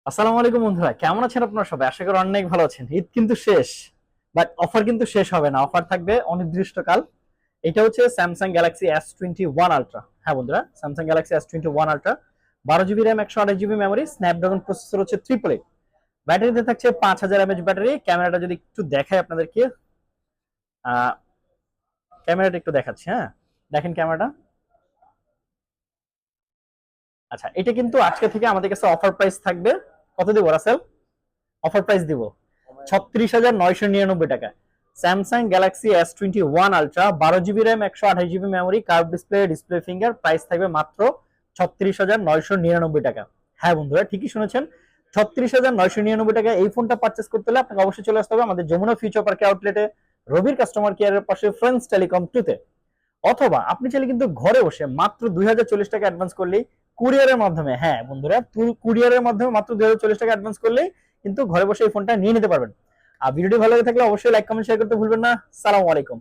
আসসালামু আলাইকুম বন্ধুরা, কেমন আছেন আপনারা সবাই? আশা করি অনেক ভালো আছেন। ঈদ কিন্তু শেষ, বাট অফার কিন্তু শেষ হবে না, অফার থাকবে অনির্দিষ্টকাল। এটা হচ্ছে স্যামসাং গ্যালাক্সি S21 আলট্রা। হ্যাঁ বন্ধুরা, Samsung Galaxy S21 ultra, 12 GB RAM, 128 GB memory, Snapdragon processor হচ্ছে 888। ব্যাটারিতে থাকছে 5000 mAh ব্যাটারি। ক্যামেরাটা যদি একটু দেখাই আপনাদেরকে, আহ ক্যামেরাটা একটু দেখাচ্ছি। হ্যাঁ, দেখেন ক্যামেরাটা। আচ্ছা, এটা কিন্তু আজকে থেকে আমাদের কাছে অফার প্রাইস থাকবে। কত দিব রাসেল? অফার প্রাইস দিব 36,999 টাকা। Samsung Galaxy S21 ultra, 12 GB RAM, 128 GB memory, curve display, display finger, price থাকবে মাত্র 36,999 টাকা। হ্যাঁ বন্ধুরা, ঠিকই শুনেছেন, 36,999 টাকা। এই ফোনটা পারচেস করতে হলে আপনাকে অবশ্যই চলে আসতে হবে আমাদের যমুনা ফিউচার পার্কে আউটলেটে, রবির কাস্টমার কেয়ারের পাশে, ফ্রেন্ডস টেলিকম 2-তে। অথবা আপনি চাইলে কিন্তু ঘরে বসে মাত্র 2040 টাকা অ্যাডভান্স করলেই কুরিয়ারের মাধ্যমে, হ্যাঁ বন্ধুরা, কুরিয়ারের মাধ্যমে মাত্র 2040 টাকা অ্যাডভান্স করলেই কিন্তু ঘরে বসে এই ফোনটা নিয়ে নিতে পারবেন। আর ভিডিওটি ভালো লেগে থাকলে অবশ্যই লাইক কমেন্ট শেয়ার করতে ভুলবেন না। সালামু আলাইকুম।